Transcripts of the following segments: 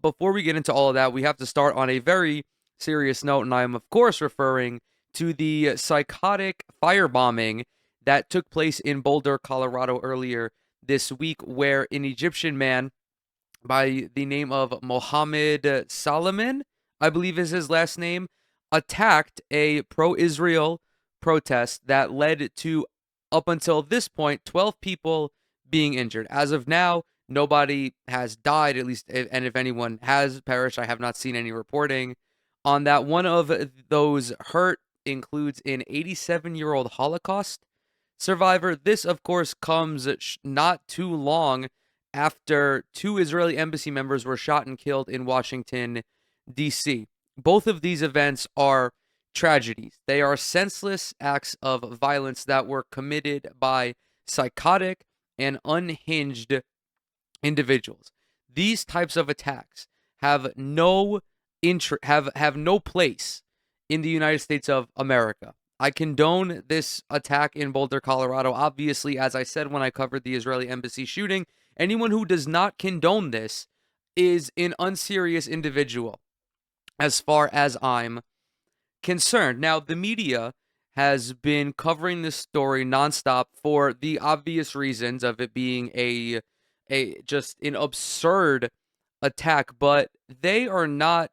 before we get into all of that, we have to start on a very serious note, and I am, of course, referring to the psychotic firebombing that took place in Boulder, Colorado earlier this week, where an Egyptian man by the name of Mohammed Salman, I believe is his last name, attacked a pro Israel protest that led to, up until this point, 12 people being injured. As of now, nobody has died, at least, and if anyone has perished, I have not seen any reporting on that. One of those hurt includes an 87-year-old Holocaust survivor. This, of course, comes not too long after two Israeli embassy members were shot and killed in Washington, D.C. Both of these events are tragedies. They are senseless acts of violence that were committed by psychotic and unhinged individuals. These types of attacks have no have no place in the United States of America. I condone this attack in Boulder, Colorado. Obviously, as I said when I covered the Israeli embassy shooting, anyone who does not condone this is an unserious individual, as far as I'm concerned. Now, the media has been covering this story nonstop for the obvious reasons of it being a just an absurd attack, but they are not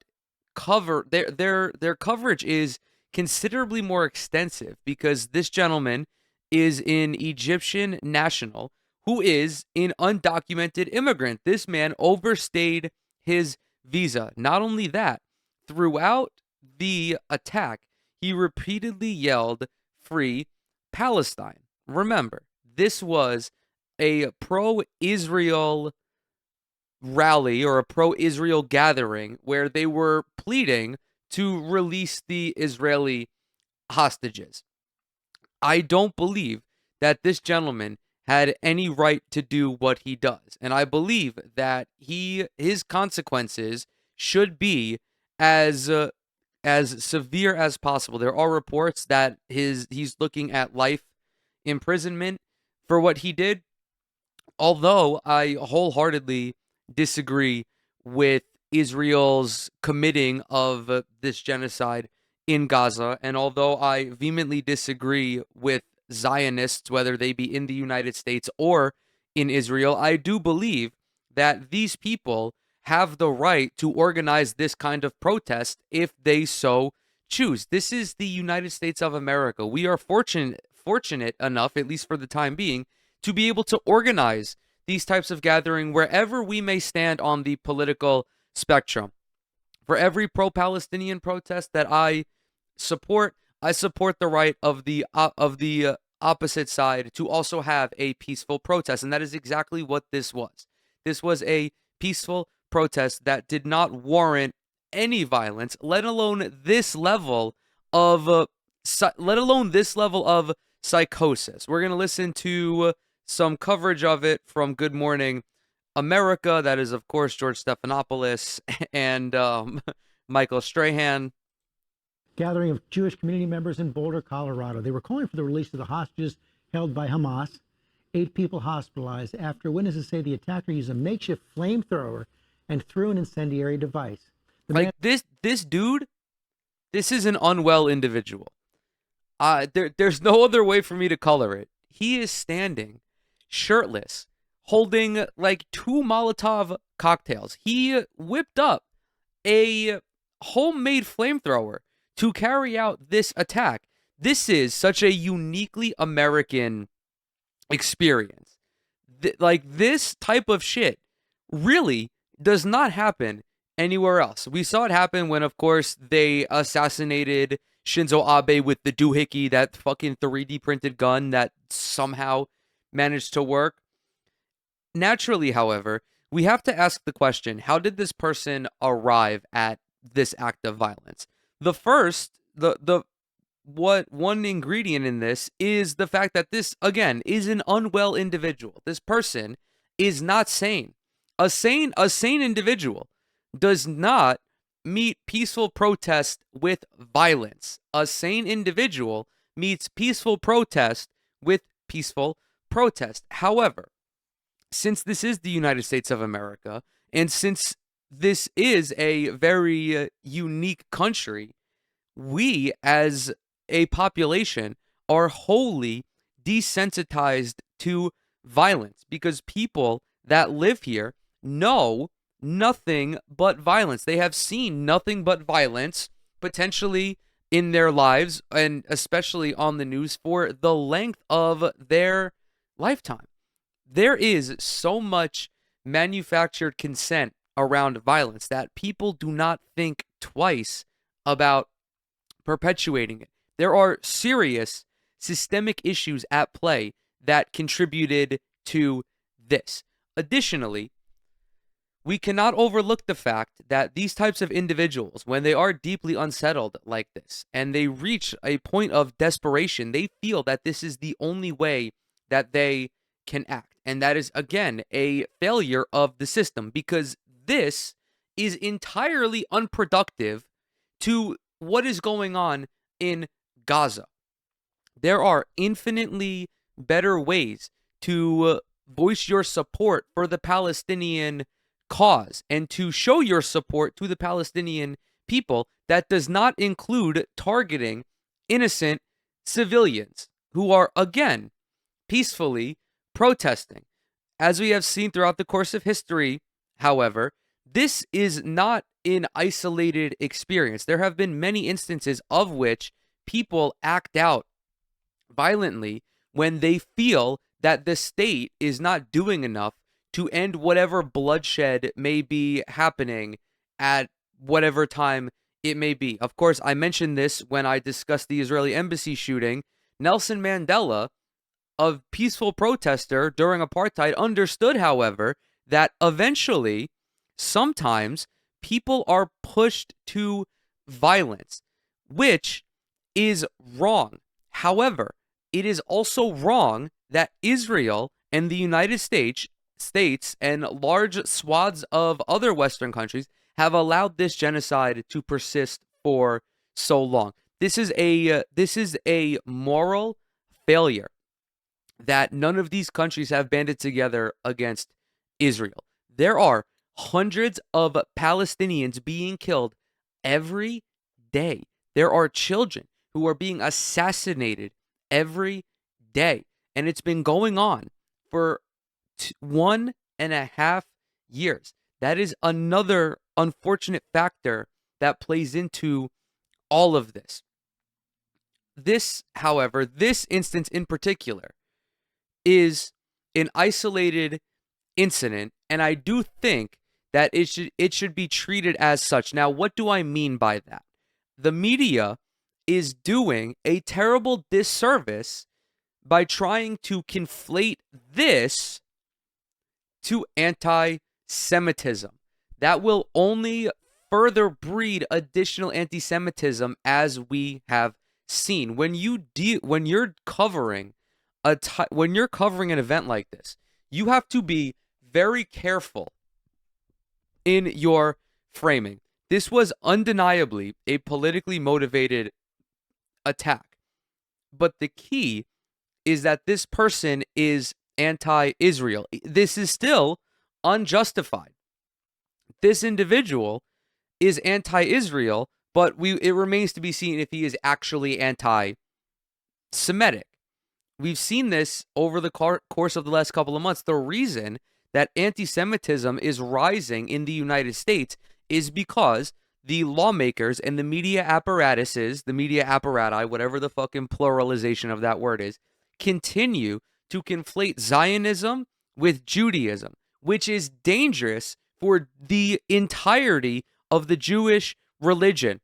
cover their coverage is considerably more extensive because this gentleman is an Egyptian national who is an undocumented immigrant. This man overstayed his visa. Not only that, throughout the attack, he repeatedly yelled, "Free Palestine." Remember, this was a pro-Israel rally or a pro-Israel gathering where they were pleading to release the Israeli hostages. I don't believe that this gentleman had any right to do what he does, and I believe that his consequences should be as severe as possible. There are reports that he's looking at life imprisonment for what he did. Although I wholeheartedly disagree with Israel's committing of this genocide in Gaza, and although I vehemently disagree with Zionists, whether they be in the United States or in Israel, I do believe that these people have the right to organize this kind of protest if they so choose. This is the United States of America. We are fortunate enough, at least for the time being, to be able to organize these types of gathering wherever we may stand on the political spectrum. For every pro-Palestinian protest that I support the right of the opposite side to also have a peaceful protest, and that is exactly what this was. This was a peaceful protest that did not warrant any violence, let alone this level of psychosis. We're gonna listen to some coverage of it from Good Morning America. That is, of course, George Stephanopoulos and Michael Strahan. Gathering of Jewish community members in Boulder, Colorado. They were calling for the release of the hostages held by Hamas. 8 people hospitalized after witnesses say the attacker used a makeshift flamethrower and threw an incendiary device. This dude, this is an unwell individual. There's no other way for me to color it. He is standing shirtless, holding like 2 Molotov cocktails. He whipped up a homemade flamethrower to carry out this attack. This is such a uniquely American experience. This type of shit really does not happen anywhere else. We saw it happen when, of course, they assassinated Shinzo Abe with the doohickey, that fucking 3D printed gun that somehow managed to work. Naturally, however, we have to ask the question, how did this person arrive at this act of violence? What one ingredient in this is the fact that this, again, is an unwell individual. This person is not sane. A sane individual does not meet peaceful protest with violence. A sane individual meets peaceful protest with peaceful protest. However, since this is the United States of America, and since this is a very unique country. We, as a population, are wholly desensitized to violence because people that live here know nothing but violence. They have seen nothing but violence, potentially in their lives, and especially on the news for the length of their lifetime. There is so much manufactured consent around violence that people do not think twice about perpetuating it. There are serious systemic issues at play that contributed to this. Additionally, we cannot overlook the fact that these types of individuals, when they are deeply unsettled like this and they reach a point of desperation, they feel that this is the only way that they can act. And that is, again, a failure of the system because this is entirely unproductive to what is going on in Gaza. There are infinitely better ways to voice your support for the Palestinian cause and to show your support to the Palestinian people that does not include targeting innocent civilians who are, again, peacefully protesting. As we have seen throughout the course of history, however, this is not an isolated experience. There have been many instances of which people act out violently when they feel that the state is not doing enough to end whatever bloodshed may be happening at whatever time it may be. Of course, I mentioned this when I discussed the Israeli embassy shooting. Nelson Mandela, a peaceful protester during apartheid, understood, however, that eventually, sometimes, people are pushed to violence, which is wrong. However, it is also wrong that Israel and the United States and large swaths of other Western countries have allowed this genocide to persist for so long. This is a moral failure that none of these countries have banded together against Israel. There are hundreds of Palestinians being killed every day. There are children who are being assassinated every day. And it's been going on for 1.5 years. That is another unfortunate factor that plays into all of this. This, however, this instance in particular is an isolated incident, and I do think that it should be treated as such. Now, what do I mean by that? The media is doing a terrible disservice by trying to conflate this to anti-Semitism. That will only further breed additional anti-Semitism, as we have seen. When you're covering an event like this, you have to be very careful in your framing. This was undeniably a politically motivated attack. But the key is that this person is anti-Israel. This is still unjustified. This individual is anti-Israel, but it remains to be seen if he is actually anti-Semitic. We've seen this over the course of the last couple of months. The reason that anti-Semitism is rising in the United States is because the lawmakers and the media apparatuses, the media apparati, whatever the fucking pluralization of that word is, continue to conflate Zionism with Judaism, which is dangerous for the entirety of the Jewish religion.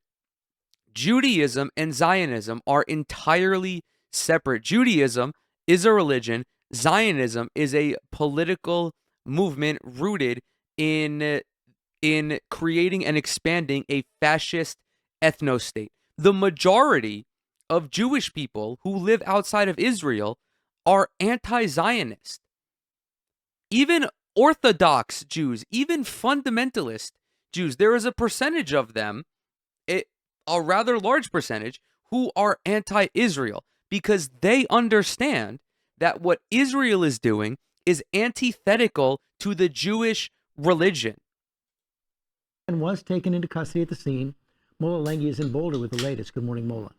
Judaism and Zionism are entirely separate. Judaism is a religion. Zionism is a political movement rooted in creating and expanding a fascist ethno-state. The majority of Jewish people who live outside of Israel are anti-Zionist. Even Orthodox Jews, even fundamentalist Jews, there is a percentage of them, a rather large percentage, who are anti-Israel because they understand that what Israel is doing is antithetical to the Jewish religion. and was taken into custody at the scene. Mola Lenghi is in Boulder with the latest. Good morning, Mola.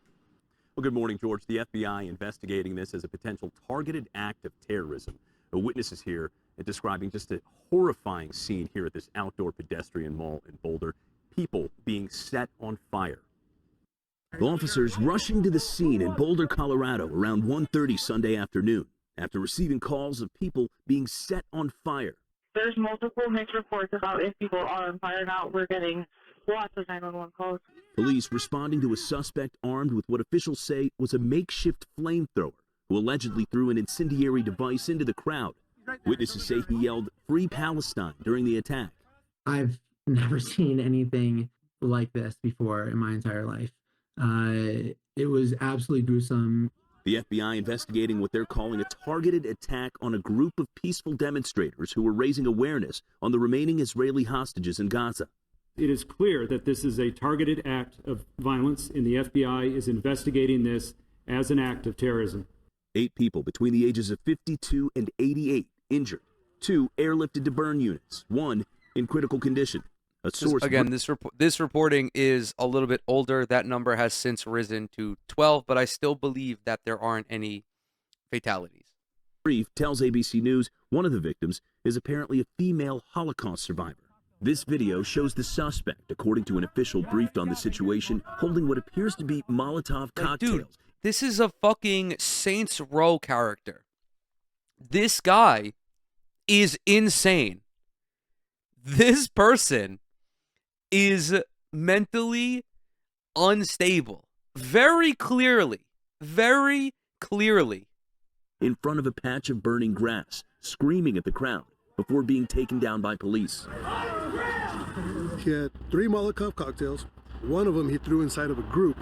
Well, good morning, George. The FBI investigating this as a potential targeted act of terrorism. Witnesses here describing just a horrifying scene here at this outdoor pedestrian mall in Boulder. People being set on fire. Officers rushing to the scene in Boulder, Colorado around 1:30 Sunday afternoon after receiving calls of people being set on fire. There's multiple mixed reports about if people are on fire now. We're getting lots of 911 calls. Police responding to a suspect armed with what officials say was a makeshift flamethrower who allegedly threw an incendiary device into the crowd. Witnesses say he yelled, "Free Palestine," during the attack. I've never seen anything like this before in my entire life. It was absolutely gruesome. The FBI investigating what they're calling a targeted attack on a group of peaceful demonstrators who were raising awareness on the remaining Israeli hostages in Gaza. It is clear that this is a targeted act of violence, and the FBI is investigating this as an act of terrorism. 8 people between the ages of 52 and 88 injured. 2 airlifted to burn units. 1 in critical condition. A source again, this reporting is a little bit older. That number has since risen to 12, but I still believe that there aren't any fatalities. Brief tells ABC News one of the victims is apparently a female Holocaust survivor. This video shows the suspect, according to an official briefed on the situation, holding what appears to be Molotov cocktails. Dude, this is a fucking Saints Row character. This guy is insane. This person is mentally unstable. Very clearly. Very clearly. In front of a patch of burning grass, screaming at the crowd before being taken down by police. He had 3 Molotov cocktails. One of them he threw inside of a group.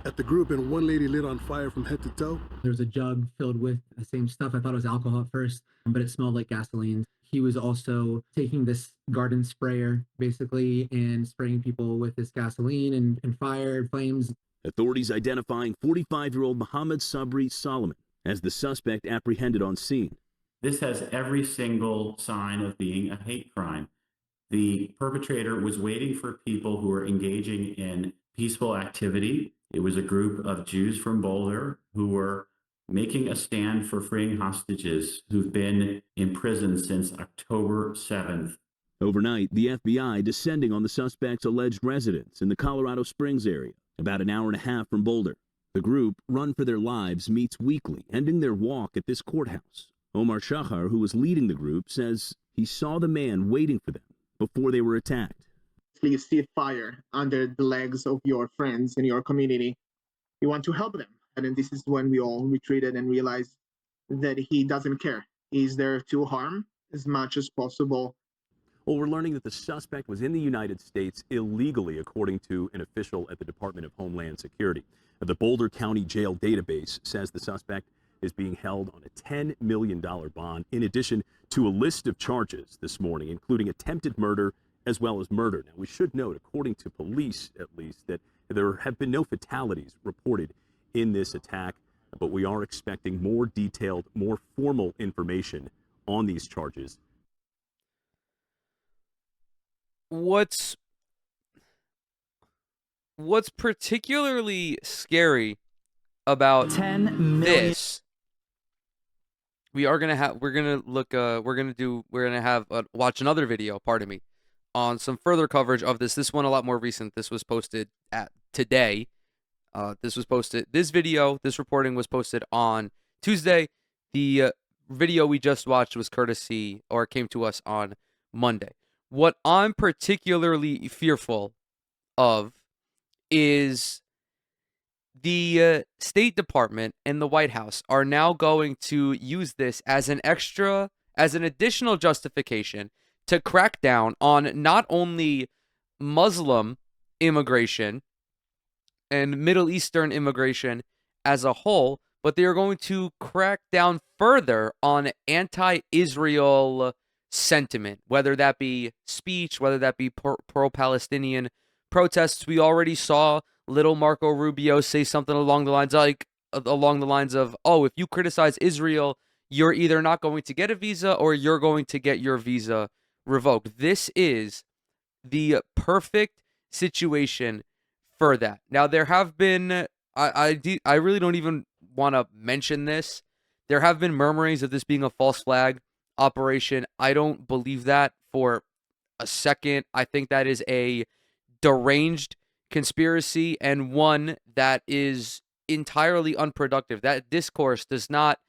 At the group, and one lady lit on fire from head to toe. There was a jug filled with the same stuff. I thought it was alcohol at first, but it smelled like gasoline. He was also taking this garden sprayer, basically, and spraying people with this gasoline and fire and flames. Authorities identifying 45-year-old Mohammed Sabri Solomon as the suspect apprehended on scene. This has every single sign of being a hate crime. The perpetrator was waiting for people who were engaging in peaceful activity. It was a group of Jews from Boulder who were making a stand for freeing hostages who've been in prison since October 7th. Overnight, the FBI descending on the suspect's alleged residence in the Colorado Springs area, about an hour and a half from Boulder. The group, Run for Their Lives, meets weekly, ending their walk at this courthouse. Omar Shahar, who was leading the group, says he saw the man waiting for them before they were attacked. You see fire under the legs of your friends in your community. You want to help them. And then this is when we all retreated and realized that he doesn't care. He's there to harm as much as possible. Well, we're learning that the suspect was in the United States illegally, according to an official at the Department of Homeland Security. The Boulder County Jail database says the suspect is being held on a $10 million bond, in addition to a list of charges this morning, including attempted murder as well as murder. Now, we should note, according to police at least, that there have been no fatalities reported in this attack, but we are expecting more detailed, more formal information on these charges. What's particularly scary about 10 million. this, we're gonna watch another video, pardon me, on some further coverage of this. This one a lot more recent. This was posted today. This reporting was posted on Tuesday. The video we just watched was came to us on Monday. What I'm particularly fearful of is the State Department and the White House are now going to use this as an additional justification to crack down on not only Muslim immigration and Middle Eastern immigration as a whole, but they are going to crack down further on anti-Israel sentiment, whether that be speech, whether that be pro-Palestinian protests. We already saw little Marco Rubio say something along the lines of, oh, if you criticize Israel, you're either not going to get a visa or you're going to get your visa revoked. This is the perfect situation for that. Now, there have been, I really don't even want to mention this. There have been murmurings of this being a false flag operation. I don't believe that for a second. I think that is a deranged conspiracy and one that is entirely unproductive. That discourse does not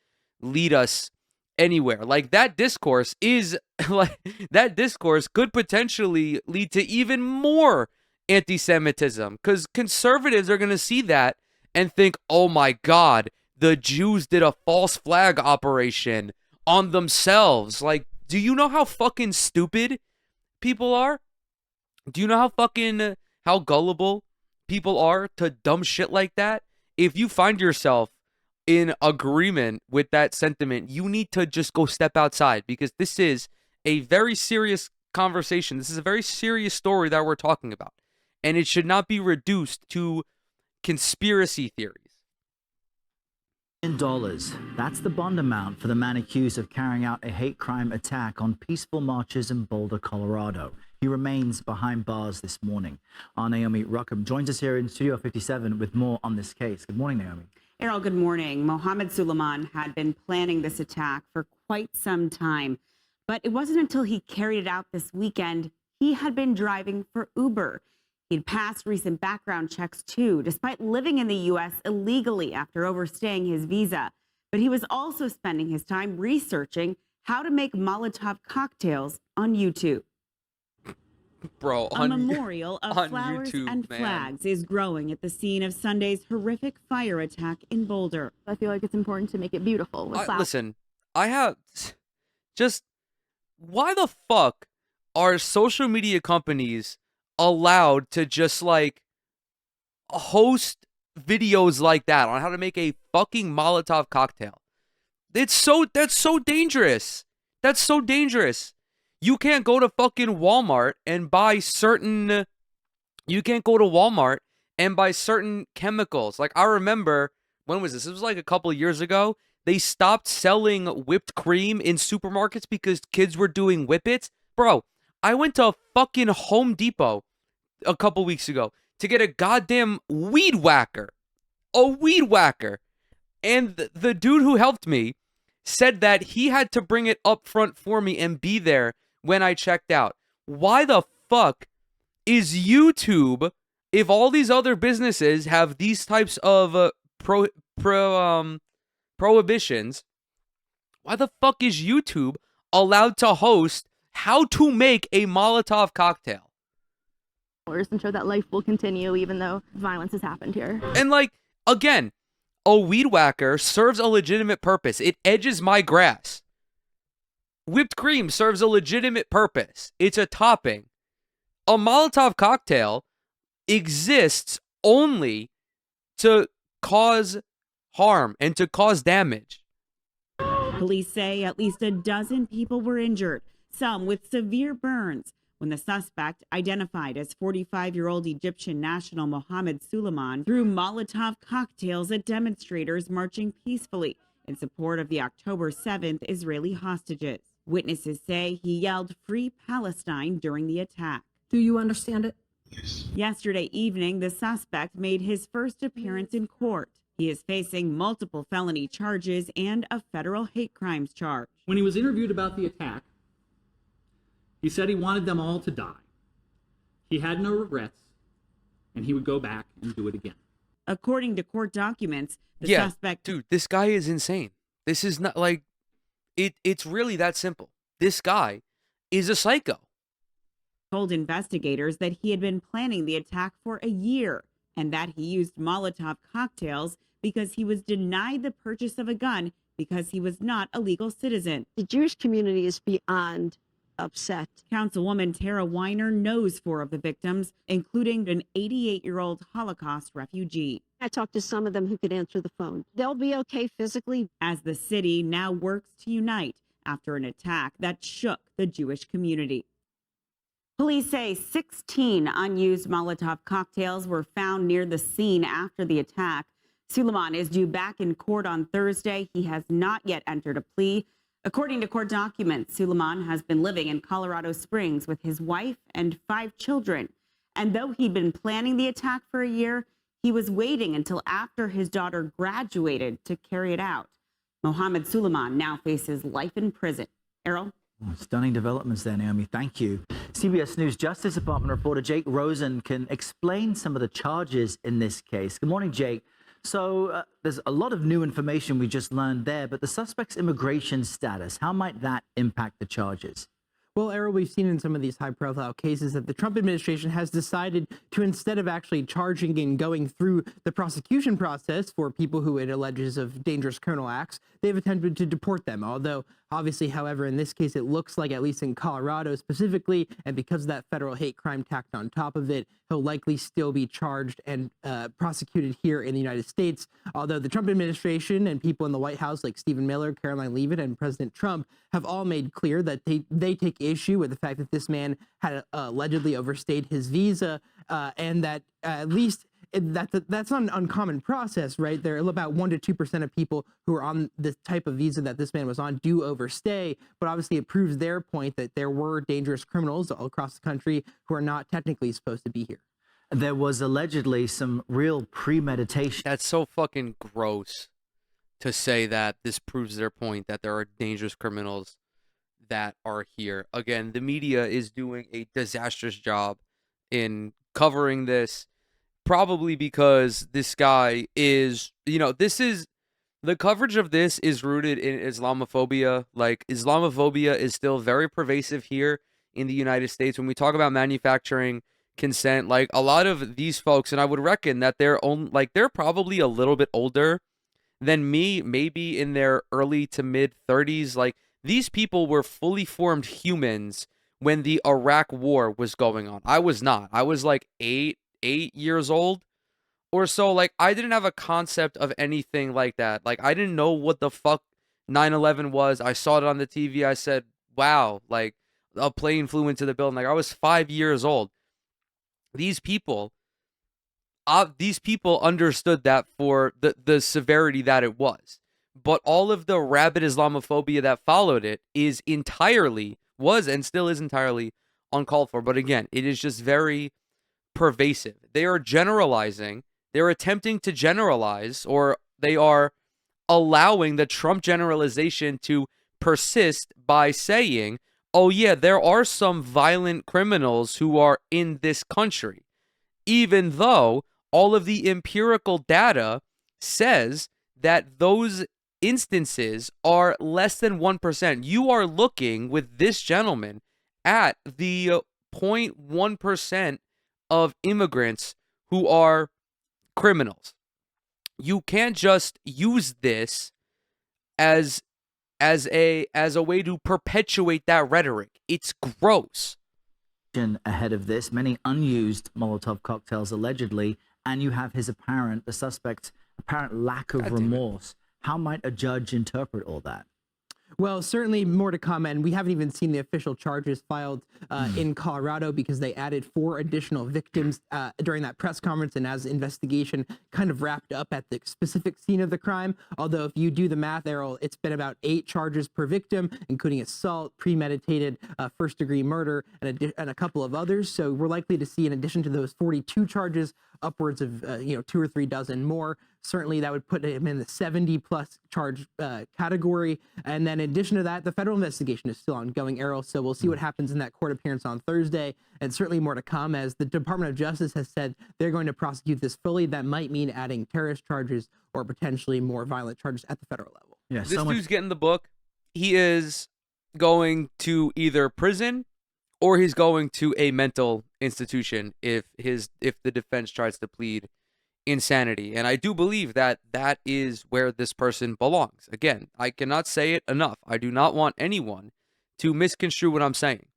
lead us anywhere. Like that discourse is like that discourse could potentially lead to even more anti-Semitism because conservatives are going to see that and think, oh my God, the Jews did a false flag operation on themselves. Like, do you know how fucking stupid people are? Do you know how gullible people are to dumb shit like that? If you find yourself in agreement with that sentiment, you need to just go step outside because this is a very serious conversation. This is a very serious story that we're talking about. And it should not be reduced to conspiracy theories. Dollars. That's the bond amount for the man accused of carrying out a hate crime attack on peaceful marchers in Boulder, Colorado. He remains behind bars this morning. Our Naomi Ruckham joins us here in Studio 57 with more on this case. Good morning, Naomi. Errol, good morning. Mohammed Suleiman had been planning this attack for quite some time, but it wasn't until he carried it out this weekend he had been driving for Uber. He'd passed recent background checks too, despite living in the U.S. illegally after overstaying his visa. But he was also spending his time researching how to make Molotov cocktails on YouTube. Bro, a memorial of flowers YouTube, and flags is growing at the scene of Sunday's horrific fire attack in Boulder. I feel like it's important to make it beautiful with flowers. Listen, I have just why the fuck are social media companies allowed to just like host videos like that on how to make a fucking Molotov cocktail? That's so dangerous. That's so dangerous. You can't go to fucking Walmart and buy certain chemicals. Like I remember, when was this? It was like a couple of years ago. They stopped selling whipped cream in supermarkets because kids were doing whippets. Bro, I went to fucking Home Depot a couple weeks ago to get a goddamn weed whacker. A weed whacker. And the dude who helped me said that he had to bring it up front for me and be there when I checked out. Why the fuck is YouTube, if all these other businesses have these types of prohibitions, why the fuck is YouTube allowed to host how to make a Molotov cocktail? And show that life will continue even though violence has happened here. And like, again, a weed whacker serves a legitimate purpose. It edges my grass. Whipped cream serves a legitimate purpose. It's a topping. A Molotov cocktail exists only to cause harm and to cause damage. Police say at least a dozen people were injured, some with severe burns, when the suspect, identified as 45-year-old Egyptian national Mohammed Suleiman, threw Molotov cocktails at demonstrators marching peacefully in support of the October 7th Israeli hostages. Witnesses say he yelled "Free Palestine" during the attack. Do you understand it? Yes. Yesterday evening, the suspect made his first appearance in court. He is facing multiple felony charges and a federal hate crimes charge. When he was interviewed about the attack, he said he wanted them all to die. He had no regrets, and he would go back and do it again. According to court documents, the suspect... Dude, this guy is insane. This is not like... It's really that simple. This guy is a psycho. Told investigators that he had been planning the attack for a year and that he used Molotov cocktails because he was denied the purchase of a gun because he was not a legal citizen. The Jewish community is beyond upset. Councilwoman Tara Weiner knows 4 of the victims, including an 88-year-old Holocaust refugee. I talked to some of them who could answer the phone. They'll be okay physically. As the city now works to unite after an attack that shook the Jewish community. Police say 16 unused Molotov cocktails were found near the scene after the attack. Suleiman is due back in court on Thursday. He has not yet entered a plea, According to court documents, Suleiman has been living in Colorado Springs with his wife and 5 children. And though he'd been planning the attack for a year, he was waiting until after his daughter graduated to carry it out. Mohammed Suleiman now faces life in prison. Errol? Stunning developments there, Naomi. Thank you. CBS News Justice Department reporter Jake Rosen can explain some of the charges in this case. Good morning, Jake. So there's a lot of new information we just learned there, but the suspect's immigration status, how might that impact the charges? Well, Errol, we've seen in some of these high-profile cases that the Trump administration has decided to, instead of actually charging and going through the prosecution process for people who it alleges of dangerous criminal acts, they've attempted to deport them. Although, obviously, however, in this case, it looks like, at least in Colorado specifically, and because of that federal hate crime tacked on top of it, he'll likely still be charged and prosecuted here in the United States. Although the Trump administration and people in the White House like Stephen Miller, Caroline Leavitt, and President Trump have all made clear that they take issue with the fact that this man had allegedly overstayed his visa, and that at least that's not an uncommon process, right? There are about 1% to 2% of people who are on the type of visa that this man was on do overstay, but obviously it proves their point that there were dangerous criminals all across the country who are not technically supposed to be here. There was allegedly some real premeditation. That's so fucking gross to say that this proves their point that there are dangerous criminals that are here. Again, the media is doing a disastrous job in covering this, probably because this guy is, the coverage of this is rooted in Islamophobia. Like, Islamophobia is still very pervasive here in the United States. When we talk about manufacturing consent, like, a lot of these folks, and I would reckon that they're probably a little bit older than me, maybe in their early to mid 30s. Like, these people were fully formed humans when the Iraq War was going on. I was not. I was like 8 years old or so. Like, I didn't have a concept of anything like that. Like, I didn't know what the fuck 9/11 was. I saw it on the TV. I said, wow, like, a plane flew into the building. Like, I was 5 years old. These people understood that for the severity that it was. But all of the rabid Islamophobia that followed it was and still is entirely uncalled for. But again, it is just very pervasive. They are generalizing. They're attempting to generalize, or they are allowing the Trump generalization to persist by saying, oh yeah, there are some violent criminals who are in this country, even though all of the empirical data says that those instances are less than 1%. You are looking with this gentleman at the 0.1% of immigrants who are criminals. You can't just use this as a way to perpetuate that rhetoric. It's gross. Ahead of this, many unused Molotov cocktails allegedly, and you have the suspect's apparent lack of remorse. How might a judge interpret all that? Well, certainly more to come, and we haven't even seen the official charges filed in Colorado because they added 4 additional victims during that press conference and as investigation kind of wrapped up at the specific scene of the crime. Although if you do the math, Errol, it's been about 8 charges per victim, including assault, premeditated, first-degree murder, and a couple of others. So we're likely to see, in addition to those 42 charges, upwards of 2 or 3 dozen more. Certainly that would put him in the 70-plus charge category. And then in addition to that, the federal investigation is still ongoing, Errol. So we'll see what happens in that court appearance on Thursday, and certainly more to come, as the Department of Justice has said they're going to prosecute this fully. That might mean adding terrorist charges or potentially more violent charges at the federal level. Yeah, this dude's getting the book. He is going to either prison or he's going to a mental institution if the defense tries to plead insanity. And I do believe that that is where this person belongs. Again, I cannot say it enough. I do not want anyone to misconstrue what I'm saying.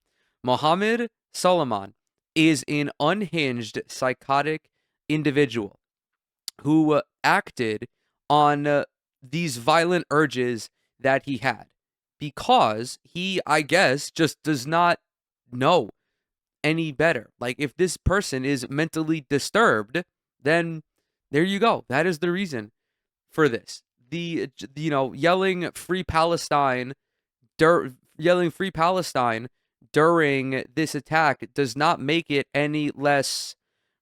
Mohammed Suleiman is an unhinged, psychotic individual who acted on these violent urges that he had because he, I guess, just does not know any better. Like, if this person is mentally disturbed, then there you go. That is the reason for this. The yelling "Free Palestine," yelling "Free Palestine" during this attack does not make it any less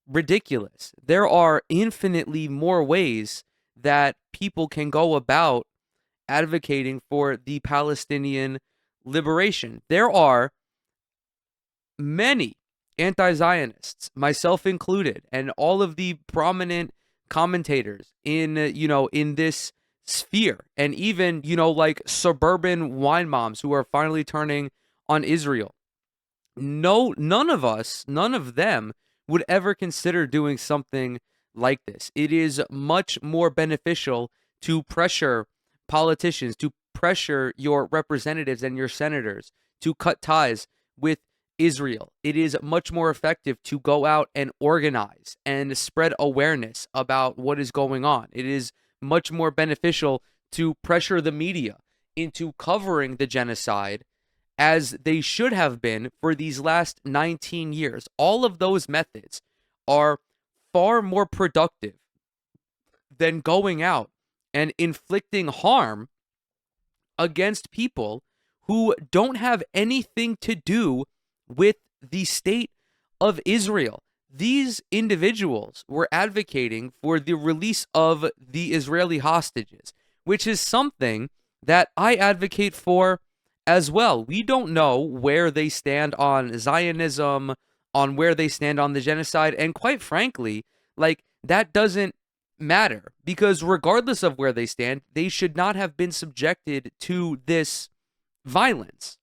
ridiculous. There are infinitely more ways that people can go about advocating for the Palestinian liberation. There are many anti-Zionists, myself included, and all of the prominent commentators in in this sphere, and even like suburban wine moms who are finally turning on Israel. No, none of them would ever consider doing something like this. It is much more beneficial to pressure politicians, to pressure your representatives and your senators to cut ties with Israel. It is much more effective to go out and organize and spread awareness about what is going on. It is much more beneficial to pressure the media into covering the genocide as they should have been for these last 19 years. All of those methods are far more productive than going out and inflicting harm against people who don't have anything to do with the state of Israel. These individuals were advocating for the release of the Israeli hostages, which is something that I advocate for as well. We don't know where they stand on Zionism, on where they stand on the genocide, and quite frankly, like, that doesn't matter, because regardless of where they stand, they should not have been subjected to this violence.